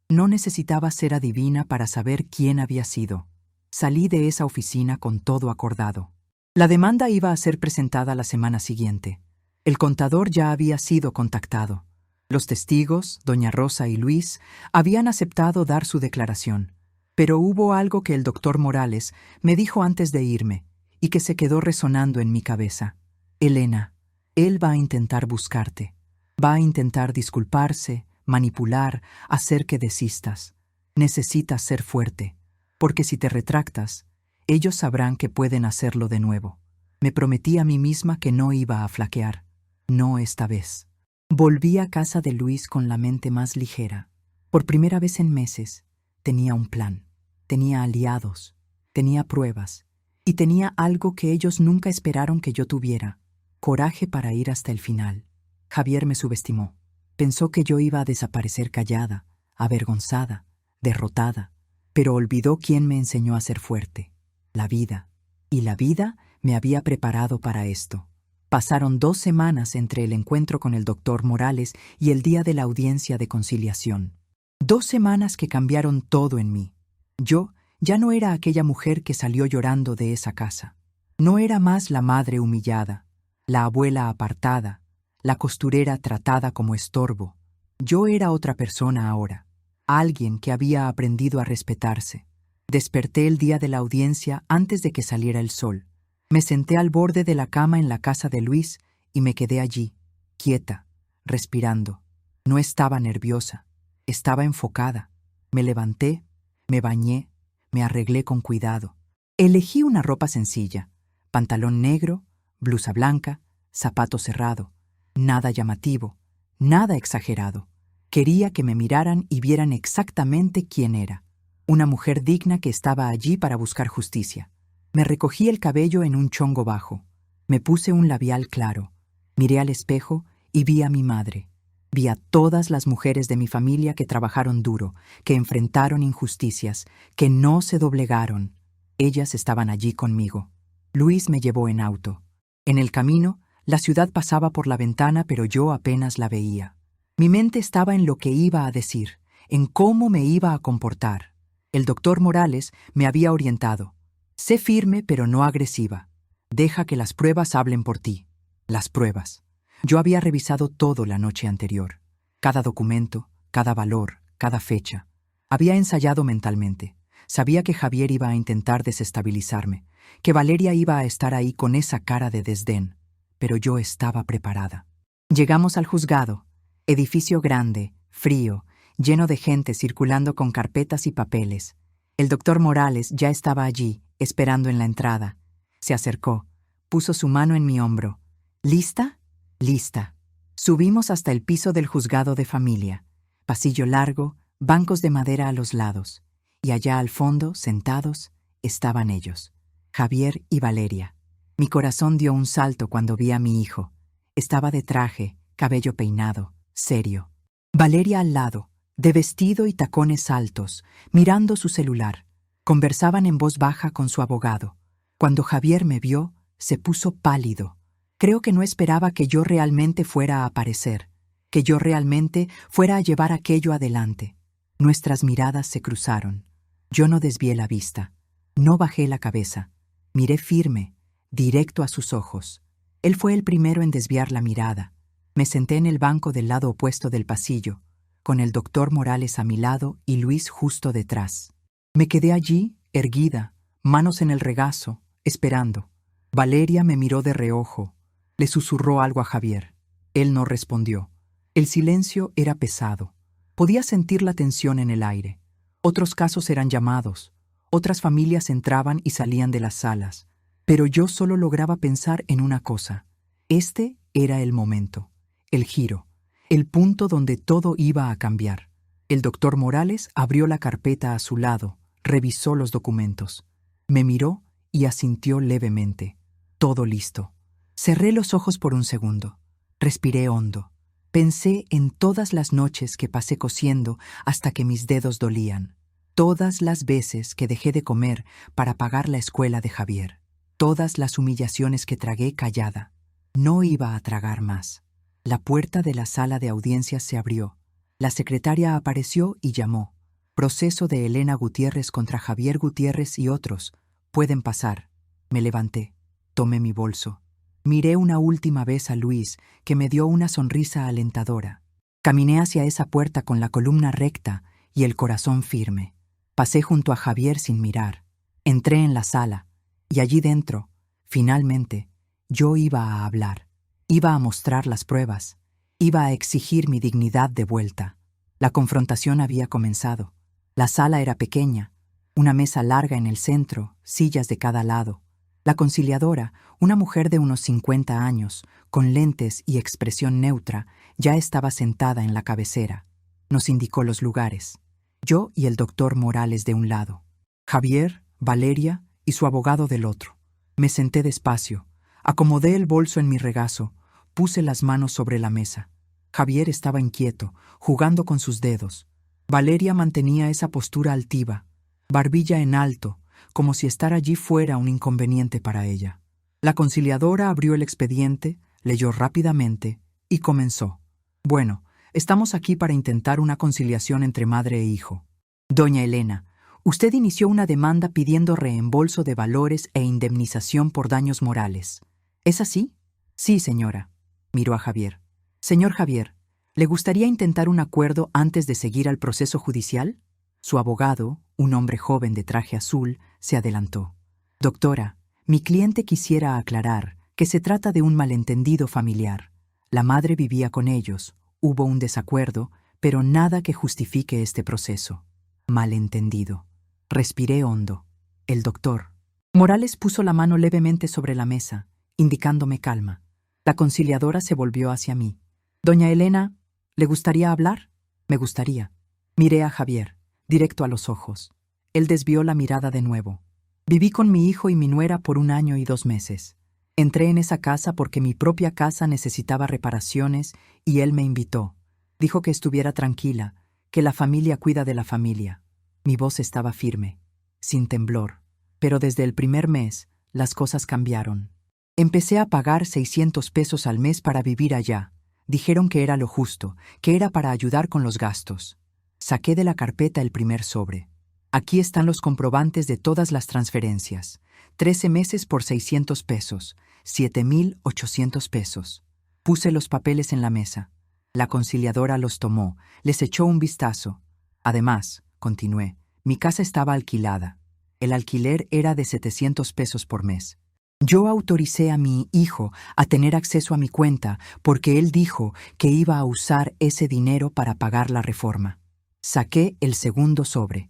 No necesitaba ser adivina para saber quién había sido. Salí de esa oficina con todo acordado. La demanda iba a ser presentada la semana siguiente. El contador ya había sido contactado. Los testigos, doña Rosa y Luis, habían aceptado dar su declaración. Pero hubo algo que el doctor Morales me dijo antes de irme y que se quedó resonando en mi cabeza. Elena, él va a intentar buscarte. Va a intentar disculparse, manipular, hacer que desistas. Necesitas ser fuerte, porque si te retractas, ellos sabrán que pueden hacerlo de nuevo. Me prometí a mí misma que no iba a flaquear. No esta vez. Volví a casa de Luis con la mente más ligera. Por primera vez en meses, tenía un plan. Tenía aliados. Tenía pruebas. Y tenía algo que ellos nunca esperaron que yo tuviera. Coraje para ir hasta el final. Javier me subestimó. Pensó que yo iba a desaparecer callada, avergonzada, derrotada. Pero olvidó quién me enseñó a ser fuerte. La vida. Y la vida me había preparado para esto. Pasaron 2 semanas entre el encuentro con el doctor Morales y el día de la audiencia de conciliación. 2 semanas que cambiaron todo en mí. Yo ya no era aquella mujer que salió llorando de esa casa. No era más la madre humillada, la abuela apartada, la costurera tratada como estorbo. Yo era otra persona ahora, alguien que había aprendido a respetarse. Desperté el día de la audiencia antes de que saliera el sol. Me senté al borde de la cama en la casa de Luis y me quedé allí, quieta, respirando. No estaba nerviosa, estaba enfocada. Me levanté, me bañé, me arreglé con cuidado. Elegí una ropa sencilla, pantalón negro, blusa blanca, zapato cerrado. Nada llamativo, nada exagerado. Quería que me miraran y vieran exactamente quién era. Una mujer digna que estaba allí para buscar justicia. Me recogí el cabello en un chongo bajo. Me puse un labial claro. Miré al espejo y vi a mi madre. Vi a todas las mujeres de mi familia que trabajaron duro, que enfrentaron injusticias, que no se doblegaron. Ellas estaban allí conmigo. Luis me llevó en auto. En el camino, la ciudad pasaba por la ventana, pero yo apenas la veía. Mi mente estaba en lo que iba a decir, en cómo me iba a comportar. El doctor Morales me había orientado. Sé firme pero no agresiva. Deja que las pruebas hablen por ti. Las pruebas. Yo había revisado todo la noche anterior. Cada documento, cada valor, cada fecha. Había ensayado mentalmente. Sabía que Javier iba a intentar desestabilizarme, que Valeria iba a estar ahí con esa cara de desdén. Pero yo estaba preparada. Llegamos al juzgado. Edificio grande, frío, lleno de gente circulando con carpetas y papeles. El doctor Morales ya estaba allí, esperando en la entrada. Se acercó, puso su mano en mi hombro. ¿Lista? Lista. Subimos hasta el piso del juzgado de familia. Pasillo largo, bancos de madera a los lados. Y allá al fondo, sentados, estaban ellos, Javier y Valeria. Mi corazón dio un salto cuando vi a mi hijo. Estaba de traje, cabello peinado, serio. Valeria al lado, de vestido y tacones altos, mirando su celular. Conversaban en voz baja con su abogado. Cuando Javier me vio, se puso pálido. Creo que no esperaba que yo realmente fuera a aparecer, que yo realmente fuera a llevar aquello adelante. Nuestras miradas se cruzaron. Yo no desvié la vista, no bajé la cabeza. Miré firme, directo a sus ojos. Él fue el primero en desviar la mirada. Me senté en el banco del lado opuesto del pasillo, con el doctor Morales a mi lado y Luis justo detrás. Me quedé allí, erguida, manos en el regazo, esperando. Valeria me miró de reojo. Le susurró algo a Javier. Él no respondió. El silencio era pesado. Podía sentir la tensión en el aire. Otros casos eran llamados. Otras familias entraban y salían de las salas. Pero yo solo lograba pensar en una cosa. Este era el momento, el giro, el punto donde todo iba a cambiar. El doctor Morales abrió la carpeta a su lado, revisó los documentos. Me miró y asintió levemente. Todo listo. Cerré los ojos por un segundo. Respiré hondo. Pensé en todas las noches que pasé cosiendo hasta que mis dedos dolían. Todas las veces que dejé de comer para pagar la escuela de Javier. Todas las humillaciones que tragué callada. No iba a tragar más. La puerta de la sala de audiencias se abrió. La secretaria apareció y llamó. Proceso de Elena Gutiérrez contra Javier Gutiérrez y otros. Pueden pasar. Me levanté. Tomé mi bolso. Miré una última vez a Luis, que me dio una sonrisa alentadora. Caminé hacia esa puerta con la columna recta y el corazón firme. Pasé junto a Javier sin mirar. Entré en la sala, y allí dentro, finalmente, yo iba a hablar. Iba a mostrar las pruebas. Iba a exigir mi dignidad de vuelta. La confrontación había comenzado. La sala era pequeña, una mesa larga en el centro, sillas de cada lado. La conciliadora, una mujer de unos 50 años, con lentes y expresión neutra, ya estaba sentada en la cabecera. Nos indicó los lugares. Yo y el doctor Morales de un lado. Javier, Valeria y su abogado del otro. Me senté despacio. Acomodé el bolso en mi regazo. Puse las manos sobre la mesa. Javier estaba inquieto, jugando con sus dedos. Valeria mantenía esa postura altiva, barbilla en alto, como si estar allí fuera un inconveniente para ella. La conciliadora abrió el expediente, leyó rápidamente y comenzó. Bueno, estamos aquí para intentar una conciliación entre madre e hijo. Doña Elena, usted inició una demanda pidiendo reembolso de valores e indemnización por daños morales. ¿Es así? Sí, señora. Miró a Javier. Señor Javier, ¿le gustaría intentar un acuerdo antes de seguir al proceso judicial? Su abogado, un hombre joven de traje azul, se adelantó. Doctora, mi cliente quisiera aclarar que se trata de un malentendido familiar. La madre vivía con ellos, hubo un desacuerdo, pero nada que justifique este proceso. Malentendido. Respiré hondo. El doctor. Morales puso la mano levemente sobre la mesa, indicándome calma. La conciliadora se volvió hacia mí. Doña Elena, ¿le gustaría hablar? Me gustaría. Miré a Javier, directo a los ojos. Él desvió la mirada de nuevo. Viví con mi hijo y mi nuera por 1 año y 2 meses. Entré en esa casa porque mi propia casa necesitaba reparaciones y él me invitó. Dijo que estuviera tranquila, que la familia cuida de la familia. Mi voz estaba firme, sin temblor. Pero desde el primer mes, las cosas cambiaron. Empecé a pagar 600 pesos al mes para vivir allá. Dijeron que era lo justo, que era para ayudar con los gastos. Saqué de la carpeta el primer sobre. Aquí están los comprobantes de todas las transferencias. 13 meses por 600 pesos, 7,800 pesos. Puse los papeles en la mesa. La conciliadora los tomó, les echó un vistazo. Además, continué, mi casa estaba alquilada. El alquiler era de 700 pesos por mes. Yo autoricé a mi hijo a tener acceso a mi cuenta porque él dijo que iba a usar ese dinero para pagar la reforma. Saqué el segundo sobre.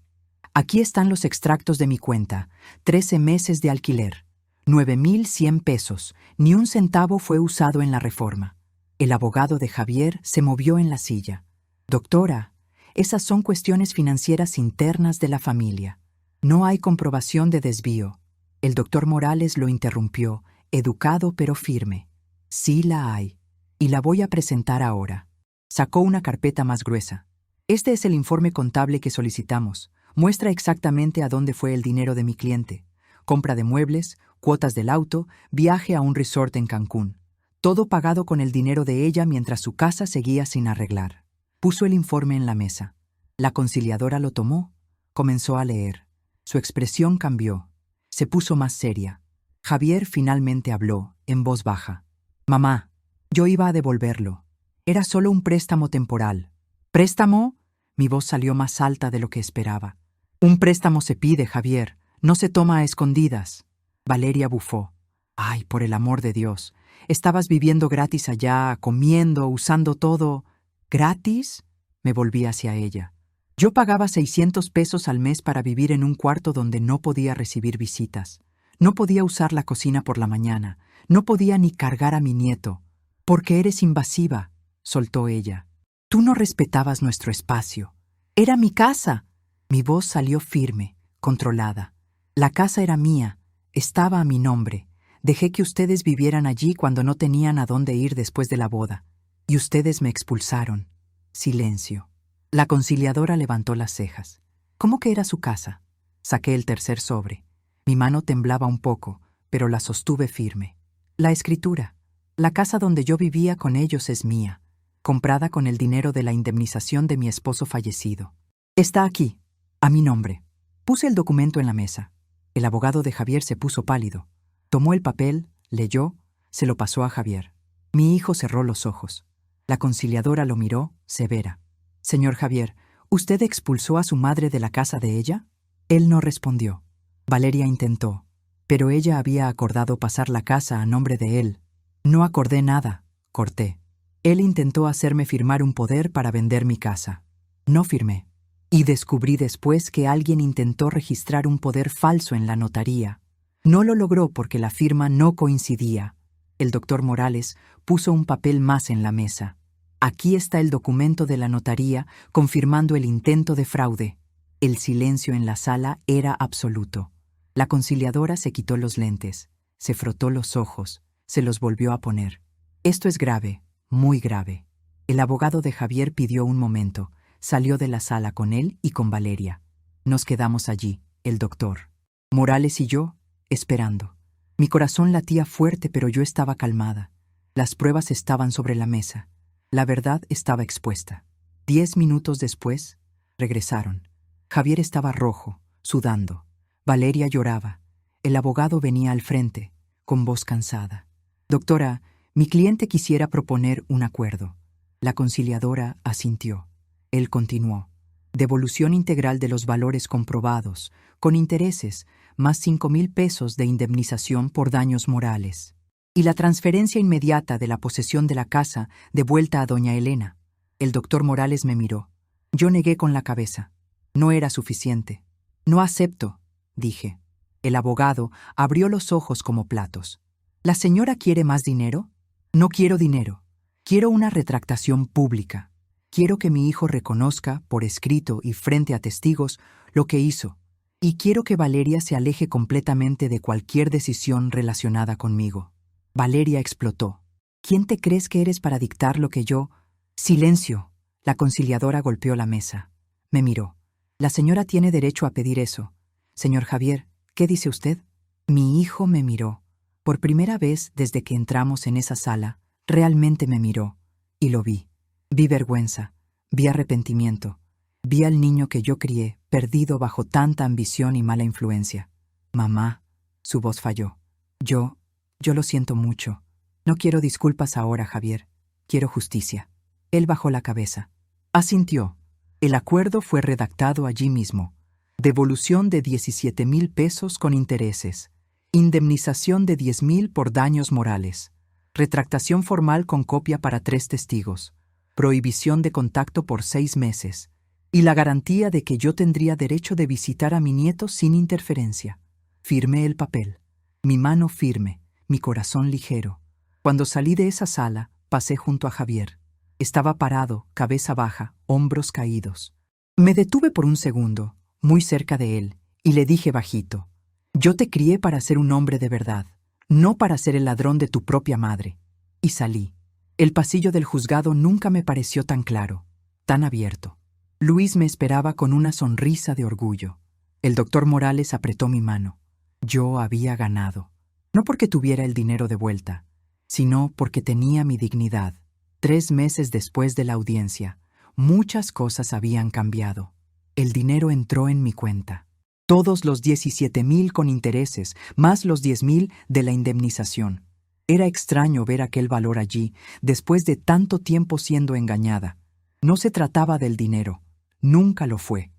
Aquí están los extractos de mi cuenta. 13 meses de alquiler. 9,100 pesos. Ni un centavo fue usado en la reforma. El abogado de Javier se movió en la silla. Doctora, esas son cuestiones financieras internas de la familia. No hay comprobación de desvío. El doctor Morales lo interrumpió, educado pero firme. Sí la hay, y la voy a presentar ahora. Sacó una carpeta más gruesa. Este es el informe contable que solicitamos. Muestra exactamente a dónde fue el dinero de mi cliente. Compra de muebles, cuotas del auto, viaje a un resort en Cancún. Todo pagado con el dinero de ella mientras su casa seguía sin arreglar. Puso el informe en la mesa. La conciliadora lo tomó, comenzó a leer. Su expresión cambió. Se puso más seria. Javier finalmente habló, en voz baja. Mamá, yo iba a devolverlo. Era solo un préstamo temporal. ¿Préstamo? Mi voz salió más alta de lo que esperaba. Un préstamo se pide, Javier. No se toma a escondidas. Valeria bufó. Ay, por el amor de Dios. Estabas viviendo gratis allá, comiendo, usando todo. ¿Gratis? Me volví hacia ella. Yo pagaba 600 pesos al mes para vivir en un cuarto donde no podía recibir visitas. No podía usar la cocina por la mañana. No podía ni cargar a mi nieto. Porque eres invasiva, soltó ella. Tú no respetabas nuestro espacio. Era mi casa. Mi voz salió firme, controlada. La casa era mía, estaba a mi nombre. Dejé que ustedes vivieran allí cuando no tenían a dónde ir después de la boda. Y ustedes me expulsaron. Silencio. La conciliadora levantó las cejas. ¿Cómo que era su casa? Saqué el tercer sobre. Mi mano temblaba un poco, pero la sostuve firme. La escritura. La casa donde yo vivía con ellos es mía, comprada con el dinero de la indemnización de mi esposo fallecido. Está aquí, a mi nombre. Puse el documento en la mesa. El abogado de Javier se puso pálido. Tomó el papel, leyó, se lo pasó a Javier. Mi hijo cerró los ojos. La conciliadora lo miró, severa. Señor Javier, ¿usted expulsó a su madre de la casa de ella? Él no respondió. Valeria intentó, pero ella había acordado pasar la casa a nombre de él. No acordé nada, corté. Él intentó hacerme firmar un poder para vender mi casa. No firmé. Y descubrí después que alguien intentó registrar un poder falso en la notaría. No lo logró porque la firma no coincidía. El doctor Morales puso un papel más en la mesa. Aquí está el documento de la notaría confirmando el intento de fraude. El silencio en la sala era absoluto. La conciliadora se quitó los lentes, se frotó los ojos, se los volvió a poner. Esto es grave, muy grave. El abogado de Javier pidió un momento. Salió de la sala con él y con Valeria. Nos quedamos allí, el doctor, Morales y yo, esperando. Mi corazón latía fuerte, pero yo estaba calmada. Las pruebas estaban sobre la mesa. La verdad estaba expuesta. 10 minutos después, regresaron. Javier estaba rojo, sudando. Valeria lloraba. El abogado venía al frente, con voz cansada. Doctora, mi cliente quisiera proponer un acuerdo. La conciliadora asintió. Él continuó. Devolución integral de los valores comprobados, con intereses, más 5,000 pesos de indemnización por daños morales. Y la transferencia inmediata de la posesión de la casa de vuelta a doña Elena. El doctor Morales me miró. Yo negué con la cabeza. No era suficiente. No acepto, dije. El abogado abrió los ojos como platos. ¿La señora quiere más dinero? No quiero dinero. Quiero una retractación pública. Quiero que mi hijo reconozca, por escrito y frente a testigos, lo que hizo. Y quiero que Valeria se aleje completamente de cualquier decisión relacionada conmigo. Valeria explotó. ¿Quién te crees que eres para dictar lo que yo? Silencio. La conciliadora golpeó la mesa. Me miró. La señora tiene derecho a pedir eso. Señor Javier, ¿qué dice usted? Mi hijo me miró. Por primera vez desde que entramos en esa sala, realmente me miró. Y lo vi. Vi vergüenza. Vi arrepentimiento. Vi al niño que yo crié, perdido bajo tanta ambición y mala influencia. Mamá, su voz falló. Yo lo siento mucho. No quiero disculpas ahora, Javier. Quiero justicia. Él bajó la cabeza. Asintió. El acuerdo fue redactado allí mismo. Devolución de 17,000 pesos con intereses. Indemnización de 10,000 por daños morales. Retractación formal con copia para 3 testigos. Prohibición de contacto por 6 meses. Y la garantía de que yo tendría derecho de visitar a mi nieto sin interferencia. Firmé el papel. Mi mano firme, mi corazón ligero. Cuando salí de esa sala, pasé junto a Javier. Estaba parado, cabeza baja, hombros caídos. Me detuve por un segundo, muy cerca de él, y le dije bajito: yo te crié para ser un hombre de verdad, no para ser el ladrón de tu propia madre. Y salí. El pasillo del juzgado nunca me pareció tan claro, tan abierto. Luis me esperaba con una sonrisa de orgullo. El doctor Morales apretó mi mano. Yo había ganado. No porque tuviera el dinero de vuelta, sino porque tenía mi dignidad. 3 meses después de la audiencia, muchas cosas habían cambiado. El dinero entró en mi cuenta. Todos los 17,000 con intereses, más los 10,000 de la indemnización. Era extraño ver aquel valor allí, después de tanto tiempo siendo engañada. No se trataba del dinero, nunca lo fue,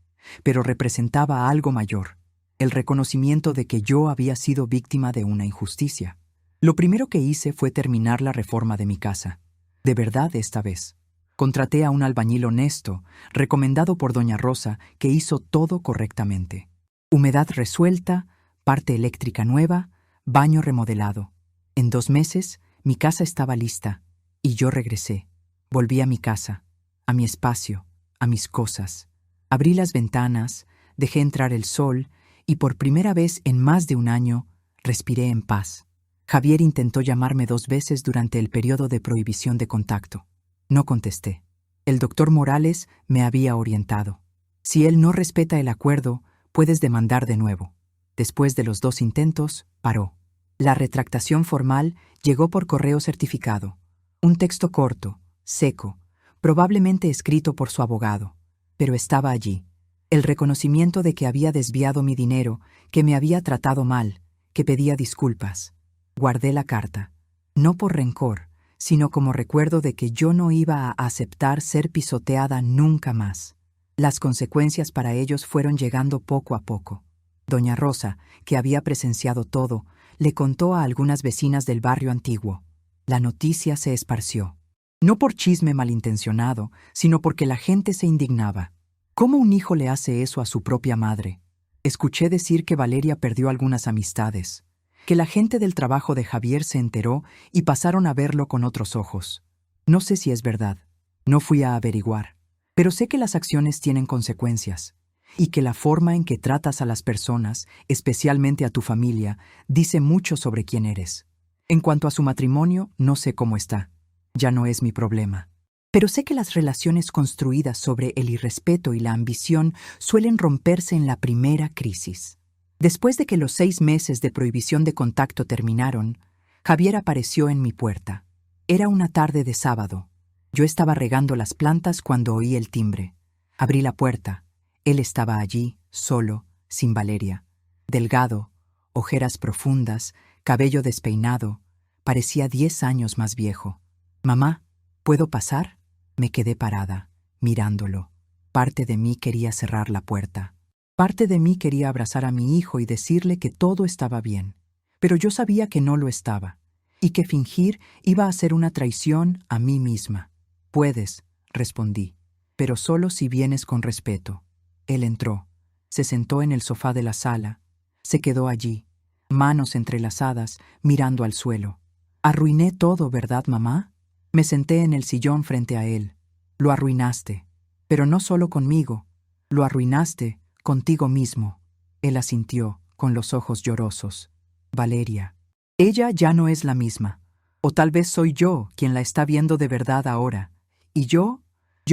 pero representaba algo mayor, el reconocimiento de que yo había sido víctima de una injusticia. Lo primero que hice fue terminar la reforma de mi casa. De verdad esta vez. Contraté a un albañil honesto, recomendado por doña Rosa, que hizo todo correctamente. Humedad resuelta, parte eléctrica nueva, baño remodelado. En 2 meses, mi casa estaba lista, y yo regresé. Volví a mi casa, a mi espacio, a mis cosas. Abrí las ventanas, dejé entrar el sol, y por primera vez en más de un año, respiré en paz. Javier intentó llamarme 2 veces durante el periodo de prohibición de contacto. No contesté. El doctor Morales me había orientado. Si él no respeta el acuerdo, puedes demandar de nuevo. Después de los 2 intentos, paró. La retractación formal llegó por correo certificado. Un texto corto, seco, probablemente escrito por su abogado. Pero estaba allí. El reconocimiento de que había desviado mi dinero, que me había tratado mal, que pedía disculpas. Guardé la carta, no por rencor, sino como recuerdo de que yo no iba a aceptar ser pisoteada nunca más. Las consecuencias para ellos fueron llegando poco a poco. Doña Rosa, que había presenciado todo, le contó a algunas vecinas del barrio antiguo. La noticia se esparció. No por chisme malintencionado, sino porque la gente se indignaba. ¿Cómo un hijo le hace eso a su propia madre? Escuché decir que Valeria perdió algunas amistades, que la gente del trabajo de Javier se enteró y pasaron a verlo con otros ojos. No sé si es verdad. No fui a averiguar. Pero sé que las acciones tienen consecuencias, y que la forma en que tratas a las personas, especialmente a tu familia, dice mucho sobre quién eres. En cuanto a su matrimonio, no sé cómo está. Ya no es mi problema. Pero sé que las relaciones construidas sobre el irrespeto y la ambición suelen romperse en la primera crisis. Después de que los 6 meses de prohibición de contacto terminaron, Javier apareció en mi puerta. Era una tarde de sábado. Yo estaba regando las plantas cuando oí el timbre. Abrí la puerta. Él estaba allí, solo, sin Valeria. Delgado, ojeras profundas, cabello despeinado. Parecía 10 años más viejo. «Mamá, ¿puedo pasar?» Me quedé parada, mirándolo. Parte de mí quería cerrar la puerta. Parte de mí quería abrazar a mi hijo y decirle que todo estaba bien. Pero yo sabía que no lo estaba, y que fingir iba a ser una traición a mí misma. «Puedes», respondí, «pero solo si vienes con respeto». Él entró, se sentó en el sofá de la sala, se quedó allí, manos entrelazadas, mirando al suelo. «Arruiné todo, ¿verdad, mamá?» Me senté en el sillón frente a él. «Lo arruinaste, pero no solo conmigo, lo arruinaste contigo mismo». Él asintió, con los ojos llorosos. «Valeria, ella ya no es la misma, o tal vez soy yo quien la está viendo de verdad ahora, y yo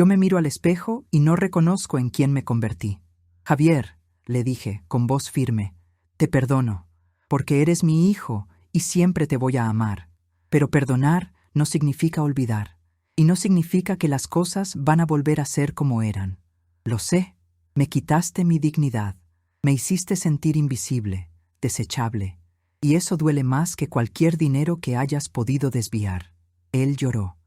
me miro al espejo y no reconozco en quién me convertí». «Javier», le dije, con voz firme, «te perdono, porque eres mi hijo y siempre te voy a amar, pero perdonar no significa olvidar, y no significa que las cosas van a volver a ser como eran. Lo sé, me quitaste mi dignidad, me hiciste sentir invisible, desechable, y eso duele más que cualquier dinero que hayas podido desviar. Él lloró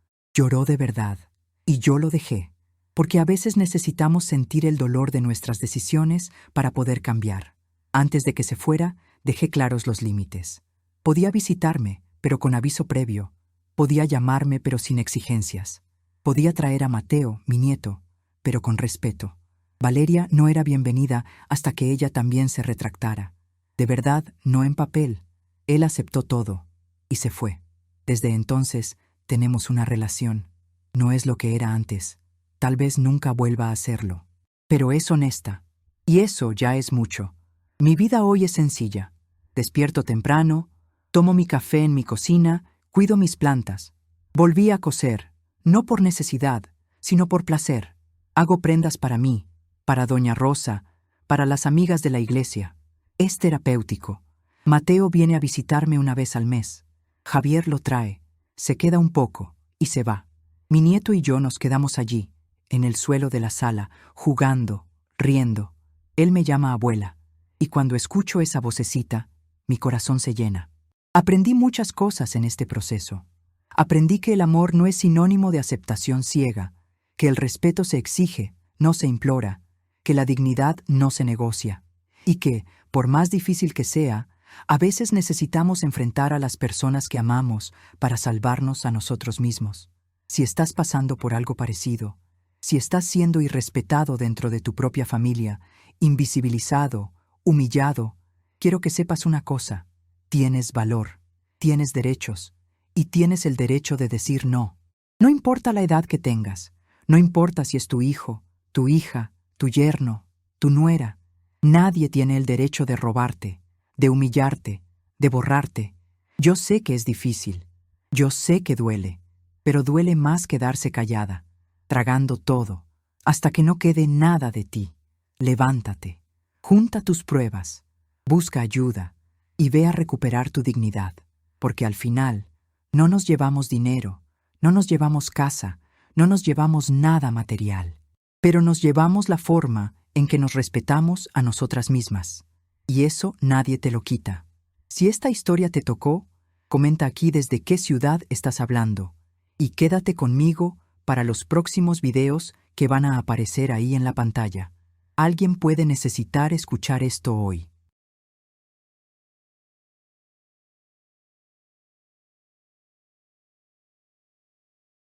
de verdad, y yo lo dejé, porque a veces necesitamos sentir el dolor de nuestras decisiones para poder cambiar. Antes de que se fuera, dejé claros los límites. Podía visitarme, pero con aviso previo. Podía llamarme, pero sin exigencias. Podía traer a Mateo, mi nieto, pero con respeto. Valeria no era bienvenida hasta que ella también se retractara. De verdad, no en papel. Él aceptó todo y se fue. Desde entonces, tenemos una relación. No es lo que era antes. Tal vez nunca vuelva a serlo. Pero es honesta. Y eso ya es mucho. Mi vida hoy es sencilla. Despierto temprano, tomo mi café en mi cocina, cuido mis plantas. Volví a coser, no por necesidad, sino por placer. Hago prendas para mí, para Doña Rosa, para las amigas de la iglesia. Es terapéutico. Mateo viene a visitarme una vez al mes. Javier lo trae, se queda un poco y se va. Mi nieto y yo nos quedamos allí, en el suelo de la sala, jugando, riendo. Él me llama abuela, y cuando escucho esa vocecita, mi corazón se llena. Aprendí muchas cosas en este proceso. Aprendí que el amor no es sinónimo de aceptación ciega, que el respeto se exige, no se implora, que la dignidad no se negocia, y que, por más difícil que sea, a veces necesitamos enfrentar a las personas que amamos para salvarnos a nosotros mismos. Si estás pasando por algo parecido, si estás siendo irrespetado dentro de tu propia familia, invisibilizado, humillado, quiero que sepas una cosa: tienes valor, tienes derechos, y tienes el derecho de decir no. No importa la edad que tengas, no importa si es tu hijo, tu hija, tu yerno, tu nuera, nadie tiene el derecho de robarte, de humillarte, de borrarte. Yo sé que es difícil, yo sé que duele, pero duele más quedarse callada, tragando todo, hasta que no quede nada de ti. Levántate, junta tus pruebas, busca ayuda y ve a recuperar tu dignidad, porque al final no nos llevamos dinero, no nos llevamos casa, no nos llevamos nada material, pero nos llevamos la forma en que nos respetamos a nosotras mismas. Y eso nadie te lo quita. Si esta historia te tocó, comenta aquí desde qué ciudad estás hablando y quédate conmigo para los próximos videos que van a aparecer ahí en la pantalla. Alguien puede necesitar escuchar esto hoy.